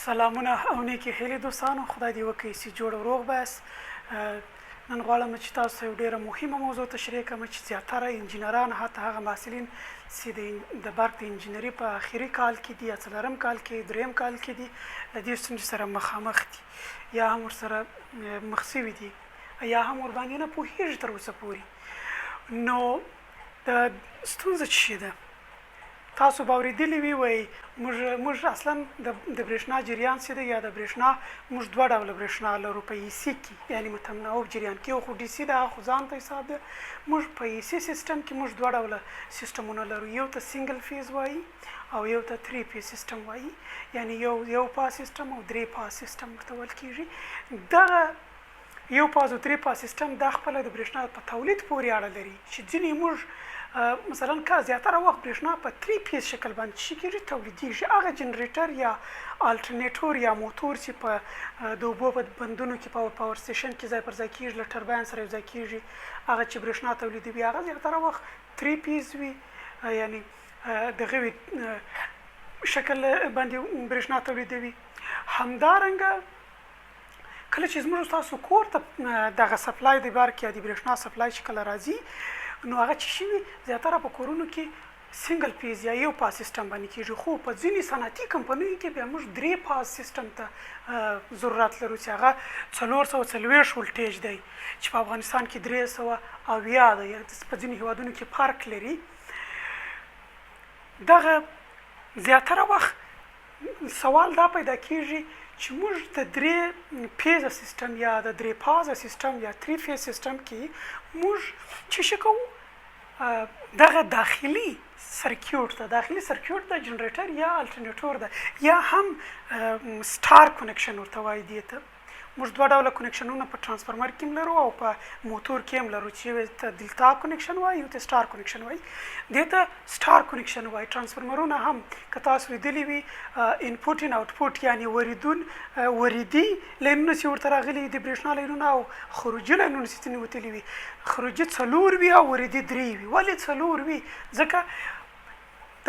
سلامونه او نیکې هیلې دوستانو، خدای دې وکړي چې جوړ او روغ بس. نن غواړم چې تاسو ته یو ډېره مهمه موضوع تشریح کړم چې زیاتره انجینران، حتی هغه محصلین چې د برق د انجینري په آخري کال کې دي یا څلورم کال کې دریم کال کې دي، له دې ستونزې سره مخامخ دي یا هم ورسره مخ شوي دي یا هم ورباندې نه پوهېږي تر اوسه پورې. نو د ستونزه څه شی ده؟ تاسو به اورېدلي وي وایي موږ اصلا د برېښنا جریان چې دی یا د برېښنا موږ دوه ډوله برېښنا لرو په ایسي کې، یعنې متناوب جریان کې. یو خو ډي سي ده، هغه خو ځان ته حساب ده. موږ په ایسي سیسټم کې موږ دوه ډوله سیسټمونه لرو، یو ته سنګل فیز وایي او یو ته 3 فیز سیسټم وایي، یعنې یو پاس سیسټم او 3 پاس سیسټم ورته ویل کېږي. دغه یو پاس او 3 پاس سیسټم دا خپله د برېښنا په تولید پورې اړه لري چې ځینې موږ مثلا که زیاتره وخت برېښنا په 3 فیز شکل باندې څه کېږي تولیدېږي. هغه جنریټر یا الټرنیټور یا موتور چې په د اوبو په بندونو کې په پاور سټیشن کې ځای پر ځای کېږي، له ټرباین سره یو ځای کېږي، هغه چې برېښنا تولیدوي هغه زیاتره وخت 3 فیز وي، یعنې دغه وي شکل باندې برېښنا تولیدوي. همدارنګه کله چې زموږ ستاسو کور ته دغه سپلای د برق یا د برېښنا سپلای چې کله راځي، نو هغه چې شوي زیاتره په کورونو کې سنګل فیز یا یو پاس سیسټم باندې کېږي، خو په ځینې صنعتي کمپنیو کې بیا موږ 3 پاس سیسټم ته ضرورت لرو چې هغه 440 ولټیج دی چې په افغانستان کې 380 دی، په ځینې هیوادونو کې فرق لري. دغه زیاتره وخت سوال دا پیدا کېږي چې موږ د 3 فیزه سیسټم یا د 3 فازه سیسټم یا 3 فیز سیسټم کې موږ څه کوو؟ دغه داخلي سرکیوټ ته، داخلي سرکیوټ د جنریټر یا الټرنیټور ده یا هم سټار کنکشن ورته وایي. دې ته موږ دوه ډوله کنکشنونه په ترانسفارمر کې هم لرو او په موتور کې هم لرو، چې یو ته دلتا کنکشن وایي، یو ته سټار کنکشن وایي. دې ته سټار کنکشن وایي. ترانسفارمرونه هم که تاسو لیدلي وي انپوټ ان آوټپوټ، یعنې وریدي لینونه چې ورته راغلي د برېښنا لینونه او خروجي لینونه چې ځینې وتلي وي، خروجي 4 وي او وریدي 3 وي. ولې 4 وي؟ ځکه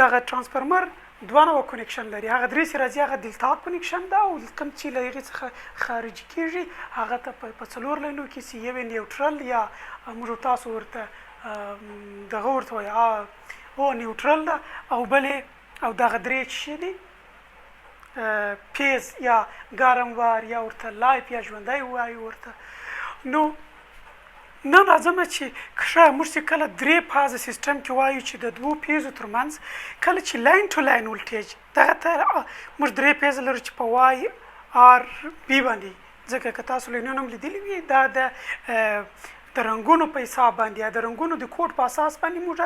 دغه ترانسفارمر دوه نوع کنکشن لري. هغه درې چې راځي هغه دلتا کنکشن ده او کوم چې له هغې څخه خارجي کېږي هغه ته په 4 لینو کې چې یو نیوټرل یا موږ تاسو ورته دغه ورته وایي او نیوټرل ده او بلې او دغه درې چې شي دي فیز یا ګرموار یا ورته لایف یا ژوندی وایي ورته. نو نن راځم چې موږ چې کله 3 فازه سیسټم کې وایو چې د دوو فیزو ترمنځ کله چې لاین ټو لاین ولټیج دغه ته موږ 3 فیز لرو چې په وای آر بي باندې، ځکه که تاسو لینونه هم لیدلي وي دا د رنګونو په حساب باندې یا د رنګونو د کوډ په اساس باندې موږ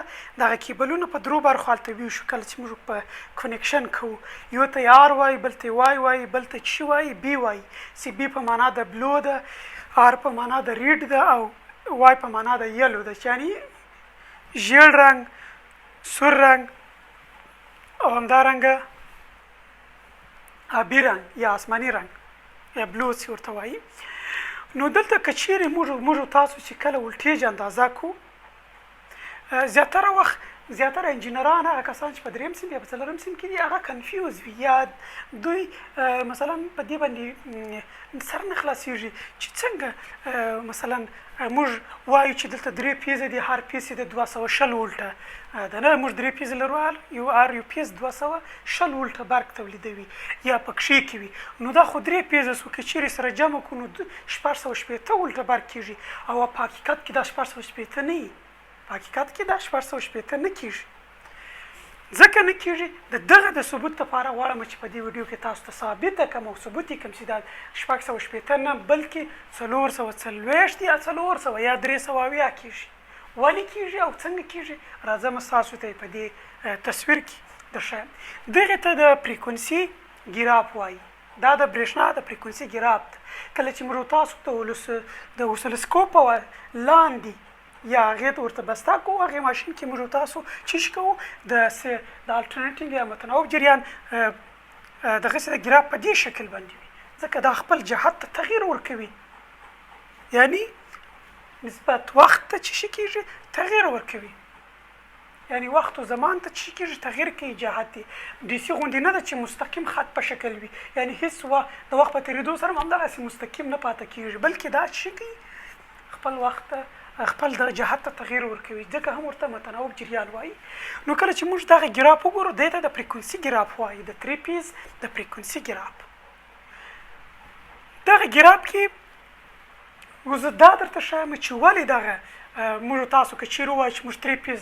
دغه کیبلونه په 3 برخو هلته ویشو. کله چې موږ په کنکشن کوو یو ته آر وایي، بل ته وای وایي، بل ته چی وایي بي وایي، چې بي په معنا د بلو ده، آر په معنا د ریډ ده او وای په معنا د یلو ده، یعنی ژیړ رنګ، سور رنګ او همدارنګه آبي رنګ یا آسماني رنګ یا بلو چې ورته وایي. نو دلته که چیرې موږ تاسو چې کله ولټیج اندازه کوو، زیاتره انجینران هغه کسان چې په 3م صنف یا په 4م صنف کې دي هغه کنفیوز وي یا دوی مثلا په دې باندې سر نه خلاصېږي چې څنګه مثلا موږ وایو چې دلته 3 فیزه دي، هر فیز د 220 ولټه ده، نه موږ 3 فیز لرو، یو فیز 220 ولټه برق تولیدوي یا په کښې کې وي. نو دا خو 3 فیزه شو، که چیرې سره جمع کړو نو 680 ولټه برق کېږي او په حقیقت کې دا 680 نه وي. په حقیقت کې دا 680 نه کېږي. ځکه نه کېږي دغه د ثبوت لپاره غواړم چې په دې ویډیو کې تاسو ته ثابته کړم او ثبوت یې کړم چې دا 680 نه بلکې 440 یا 400 یا 380 کېږي. ولې کېږي او څنګه کېږي راځم ستاسو ته په دې تصویر کې درښایم. دغې ته د فریکونسي ګراف وایي. دا د برېښنا د فریکونسي ګراف ده. کله چې موږ تاسو د اوسلوسکوپ لاندې یا هغې ته ورته بسته کوو، هغې ماشین کې موږ تاسو چې کوو د الټرنیټینګ یا متناوب جریان دغسې د ګراف په دې شکل باندې وي، ځکه دا خپل جهت ته تغییر ورکوي، یعنی نسبت وخت ته چې کېږي تغییر ورکوي. یعنی وخت او زمان ته چې کېږي تغییر کوي جهت یې ډي سي غوندې نه ده چې مستقیم خط په شکل وي یعنی هیڅ د وخت په تېرېدو سره هم همدغسې مستقیم نه پاتې کېږي بلکې دا چې کوي خپل وخت خپل د جهت ته تغییر ورکوي ځکه هم ورته متناوب جریان وایي نو کله چې موږ دغه ګراف وګورو دی ته د فریکونسي ګراف وایي د 3 پیز د فریکونسي ګراف دغه ګراف کې زه دا درته ښایم چې ولې دغه موږ تاسو که چیرې ووایو چې موږ 3 پیز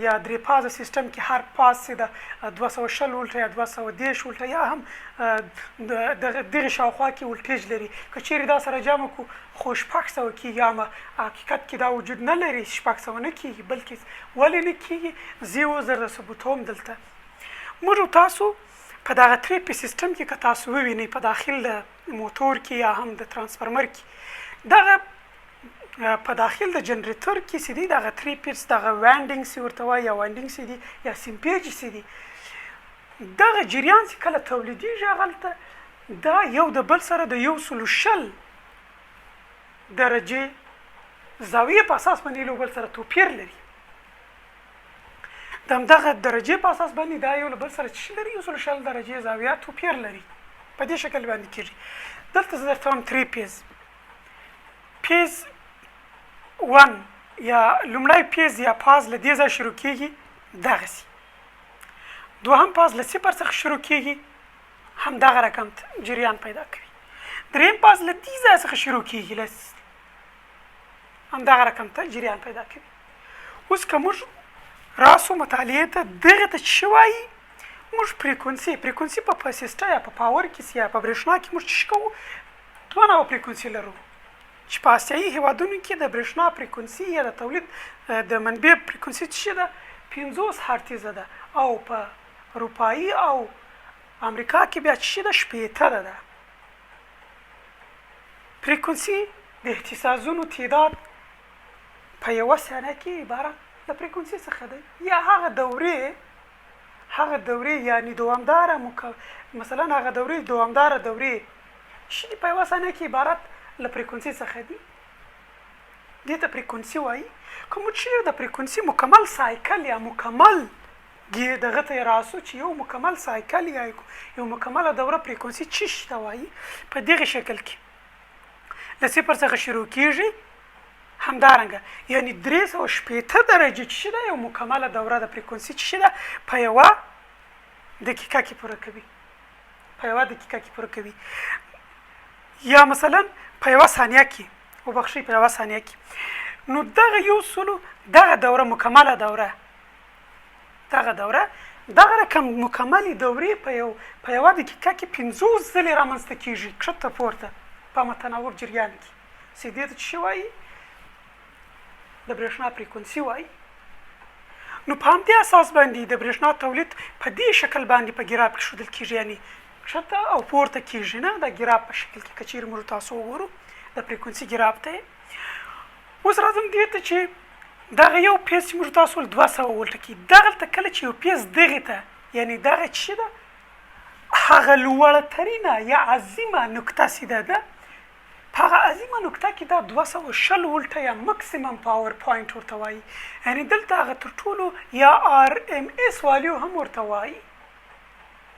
یا 3 فازه سیستم کې هر فاز چې د 220 ولټه یا 210 ولټه یا هم دغه شاوخوا کې ولټیج لري که چیرې دا سره جمع کړو خو 600 کېږي اما حقیقت کې دا وجود نه لري 600 نه کېږي بلکې ولې نه کېږي زه یو زر ثبوتوم دلته موږ تاسو په دغه 3 پیز سیستم کې که تاسو ووینئ په داخل د موټور کې یا هم د ترانسفارمر کې دغه په داخل د جنریټر کې چې دی دغه 3 پیز دغه وایندینګ چې ورته وایي یا وایندینګ چې دي یا سیمپیج چې دي دغه جریان چې کله تولیدېږي هغلته دا یو د بل سره د 120 درجې زاویې په اساس باندې یو بل سره توپیر لري د همدغه درجې په اساس باندې دا یو له بل سره څه لري 120 درجې زاویه توپیر لري په دې شکل باندې کېږي دلته زه درته وایم 3 پیز 1 یا لومړی پیز یا فاز له دې ځایه شروع کېږي دغسې دوهم فاز له 0 څخه شروع کېږي همدغه رقم جریان پیدا کوي دریم فاز له دې ځایه څخه شروع کېږي همدغه رقم ته جریان پیدا کوي اوس که موږ راسو مطالعې ته دغه ته څه وایي موږ فریکونسي په سیسټه یا په پاور کې یا په برېښنا کې موږ څه کوو دوه نوع فریکونسي لرو چې په اسیایي هیوادونو کې د برېښنا فریکونسي یا د تولید د منبع فریکونسي څه ده 50 هرتزه ده او په اروپایي او امریکا کې بیا څه ده 80 ده فریکونسي د اهتزازونو تعداد په یوه ثانیه کې عبارت له فریکونسي څخه ده یا هغه دورې یعنی دوامداره مثلا هغه دوامداره دورې چې په یوه ثانیه کې عبارت له فریکونسي څخه دي دې ته فریکونسي وایي کوم چې د فریکونسي مکمل سایکل یا مکمل دغه ته راسو چې یو مکمل سایکل یا یو مکمله دوره فریکونسي څه ته وایي په دغه شکل کې له 0 څخه شروع کېږي همدارنګه یعنی 380 درجې چې ده یو مکمله دوره د فریکونسي چې ده په یوه دقیقه کې پوره کوي یا مثلا په یوه ثانیه کې وبخښئ په یوه ثانیه کې نو دغه یو سلو دغه دوره مکمله دوره دغه رقم مکملې دورې په یوه دقیقه کې 50 ځلې رامنځته کېږي کښته پورته په متناوب جریان کې چې دې ته څه وایي د برېښنا فریکونسي وایي نو په همدې اساس باندې د برېښنا تولید په دې شکل باندې په ګراف کې ښودل کېږي یعنی کښته او پورته کېږي نه د ګراف په شکل کې که چیرې موږ تاسو وګورو د فریکونسي ګراف ته اوس راځم دې ته چې دغه یو پیز چې موږ تاسو 200 ولټه کې دغلته کله چې یو پیز دغې ته یعنی دغه چې ده هغه لوړه ترینه یا عظیمه نقطه چې ده په هغه عظیمه نقطه کې دا 220 ولټه یا مکسیمم پاور پوینټ ورته وایي یعنی دلته هغه تر ټولو یا RMS والیو هم ورته وایي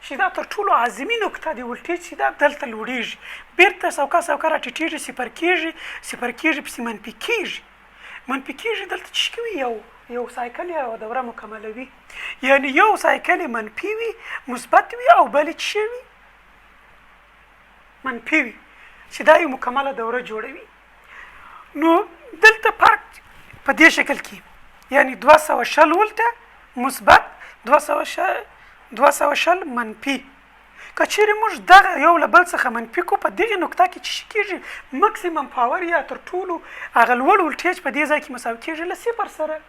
چې دا تر ټولو عظیمي نقطه دی ولټیج چې دا دلته لوړېږي بیرته سوکا راټیټېږي صفر کېږي پسې منفي کېږي دلته څه کوي یو سایکل یا دوره مکملوي یعنی یو سایکل منفي وي مثبت وي او بل څه وي منفي وي چې دا یو مکمله دوره جوړوي نو دلته فرق په دې شکل کې یعنی 220 ولټه مثبت 220 منفي که چیرې موږ دغه یو له بل څخه منفي کو په دغه نقطه کې چې کېږي مکسیمم پاور یا تر ټولو هغه لوړ ولټیج په دې ځای کې مساوي کېږي له 0 سره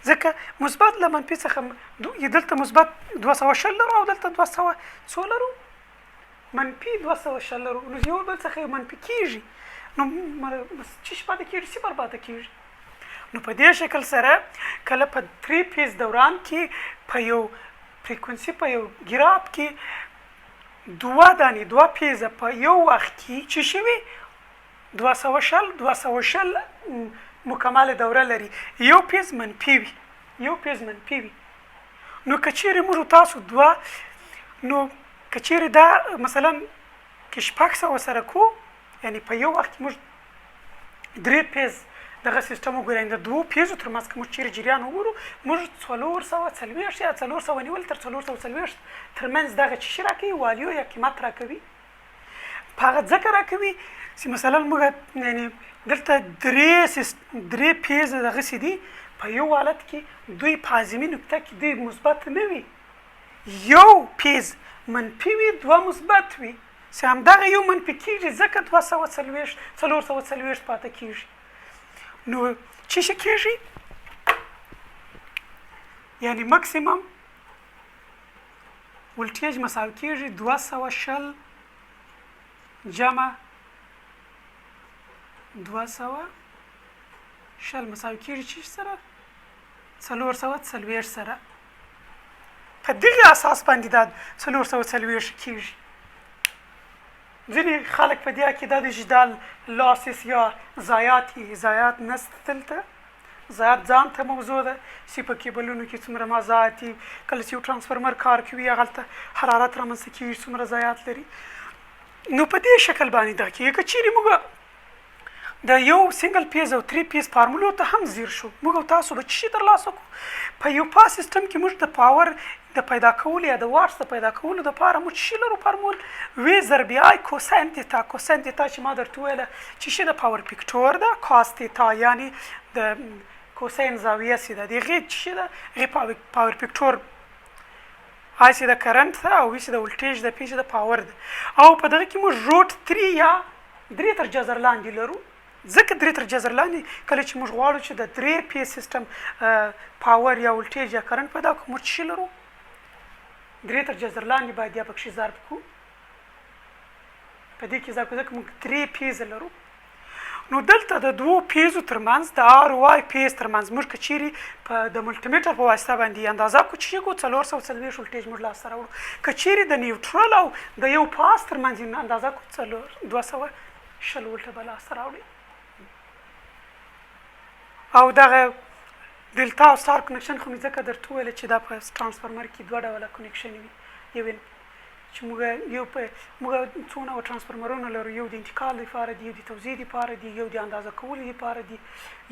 ځکه مثبت له منفي څخه دلته مثبت 220 لرو او دلته 200 څو لرو منفي 220 لرو نو یو بل څخه منفي کېږي نو څه پاتې کېږي 0 پاتې کېږي نو په دې شکل سره کله په 3 پیز دوران کې په یو فریکونسي په یو ګراف کې دوه پیزه په یو وخت کې څه شوي 220 مکمله دوره لري یو پیز منفي وي یو پیز منفي وي نو که چیرې موږ تاسو دوه نو که چیرې دا مثلا که 600 سره کو یعنی په یو وخت کې موږ 3 پیز دغه سیستم وګورئ د دوو پیزو تر منځ که موږ چیرې جریان وګورو موږ 440 یا 400 ونیول تر 440 تر منځ دغه څه شي راکوي والیو یا قیمت راکوي په هغه ځکه راکوي چې مثلا موږ یعنی دلته 3 پیز دغسې دي په یو حالت کې دوی په اعظمي نقطه کې دوی مثبت نه وي یو پیز منفي وي دوه مثبت وي چې همدغه یو منفي کېږي ځکه 240 440 پاته کېږي نو څه شي کېږي یعنی مکسیمم ولټیج مساوي کېږي 220 جمع 220 مساوي کېږي چې سره 440 سره په دغه اساس باندې دا 440 کېږي ځینې خلک په دې عقیده دي چې دا لاسس یا ضایعات نشته دلته ضایعات ځان ته موضوع ده چې په کیبلونو کې څومره ضایعات دي کله چې یو ترانسفرمر کار کوي هغلته حرارت رامنځته کېږي څومره ضایعات لري نو په دې شکل باندې دا کېږي که چیرې موږ د یو سنگل پیز او 3 پیز فارمولو ته هم ځیر شو موږ او تاسو به څه شي ترلاسه کړو په یو پاس سیستم کې موږ د پاور د پیدا کولو یا د واټس د پیدا کولو دپاره موږ څه شي لرو فارمول وی ضرب آی کوساین تیتا چې ما درته وویله چې شي د پاور پیکټور ده کاس تیتا یعنی د کوساین زاویه چې ده د هغې څه شي ده هغې پاور پیکټور آی چې د کرنټ ده او وی چې د ولټیج ده پی چې د پاور ده او په دغه کې موږ روټ 3 یا 3 تر جذر لاندې لرو ځکه 3 تر جذر لاندې کله چې موږ غواړو چې د 3 پی سیستم پاور یا ولټیج یا کرنټ پیدا کړو موږ څه شي لرو 3 تر جذر لاندې باید یا پکښې ضرب کړو په دې کې ضرب ځکه موږ 3 پیز لرو نو دلته د دوو پیزو ترمنځ د آر واي پیز ترمنځ موږ که چیرې د ملټیمیټر په واسطه باندې اندازه کړو چې کو 440 ولټیج موږ لاسته راوړو که چیرې د نیوټرل او د یو پاس ترمنځ اندازه کړو 220 ولټه به لاسته راوړي او دغه دلتا او ستار کنکشن خو مې ځکه درته وویله چې دا په ترانسفرمر کې دوه ډوله کنکشن وي یو چې موږ څونه ترانسفرمرونه لرو یو د انتقال لپاره دي یو د توزیع لپاره دي یو د اندازه کولو لپاره دي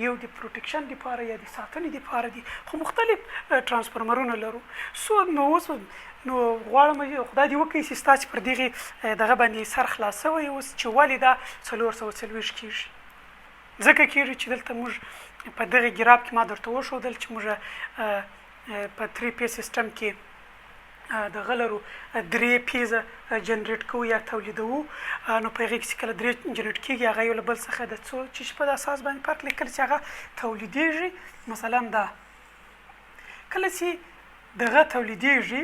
یو د پروټیکشن لپاره یا د ساتنې لپاره دي خو مختلف ترانسفرمرونه لرو نو اوس نو غواړم خدای دې وکړي چې ستا چې پر دغې دغه باندې سر خلاصوی اوس چې ولې دا 440 کېږي ځکه کېږي چې دلته موږ په دغه ګراب کې ما درته وښودل چې موږ په 3 پی سیستم کې دغه لرو 3 پیزه جنریټ کوو یا تولیدوو نو په هغې کې چې کله 3 جنریټ کېږي هغه یو له بل څخه د څو چې په د اساس باندې فرق لري کله چې هغه تولیدېږي مثلا دا کله چې دغه تولیدېږي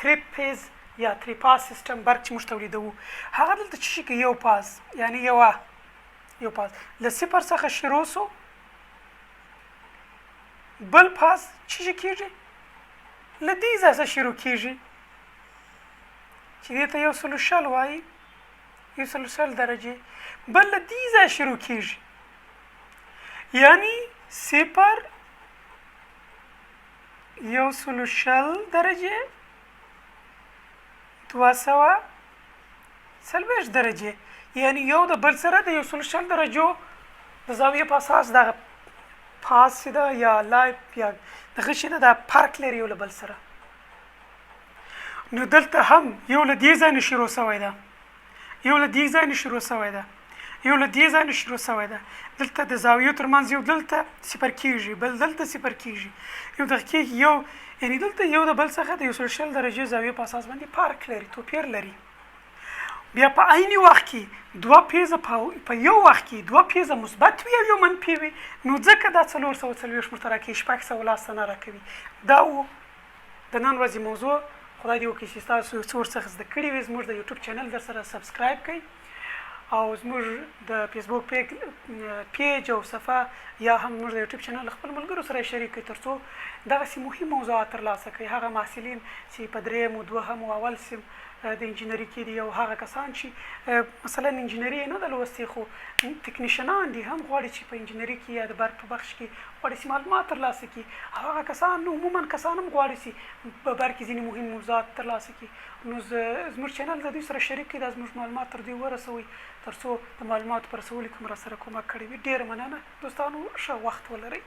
3 پیز یا 3 پاس سیستم برق چې موږ تولیدوو هغه دلته څه شي کوي یو پاس یعنی یو پاس له صفر څخه شروع سو بل پاس څه شي کېږي له دې ځای څخه شروع کېږي چې دې ته 100 وایي 100 درجې بل له دې ځای شروع کېږي یعنی صفر 100 درجې 240 درجې یعنی یو د بل سره د 100 درجو د زاویې په اساس دغه پاس ده یا لایف یا دغه شي ده دا فرق لري یو له بل سره نو دلته هم یو له دې ځای نه شروع سوی ده یو له دې ځای نه شروع سوی ده یو له دې ځای نه شروع سوی ده دلته د زاویو ترمنځ یو دلته صفر کېږي بل دلته صفر کېږي یو دغه کېږي یو یعنی دلته یو د بل څخه د 100 درجې زاویې په اساس باندې فرق لري توپیر لري بیا په عیني وخت کې دوه پیزه په یو وخت کې دوه پیزه مثبت وي او یو منفي وي نو ځکه دا 440 مشترکې 610 نه راکوي دا و د نن ورځې موضوع خدای دې وکړي چې تاسو څه ورڅخه زده کړي وي زموږ د یوټیوب چینل در سره سبسکرایب کړئ او زموږ د فیسبوک پیج او صفحه یا هم زموږ د یوټیوب چینل خپل ملګرو سره شریک کړئ تر څو دغسې مهم موضوعات ترلاسه کړئ هغه محصلین چې په 3 او 2 او اول صنف د انجینري کې دي او هغه کسان چې مثلا انجینري نه د لوستي خو تکنیشنان دي هم غواړي چې په انجینري کې یا د برق په بخش کې غواړي چې معلومات ترلاسه کړي هغه کسان عموما کسان هم غواړي چې په برق کې ځینې مهم موضوعات ترلاسه کړي نو زموږ چینل د دوی سره شریک کړي دا زموږ معلومات تر دوی ورسوي تر څو د معلوماتو په رسولو کې مو راسره کومک کړی وي ډېره مننه دوستانو ښه وخت ولرئ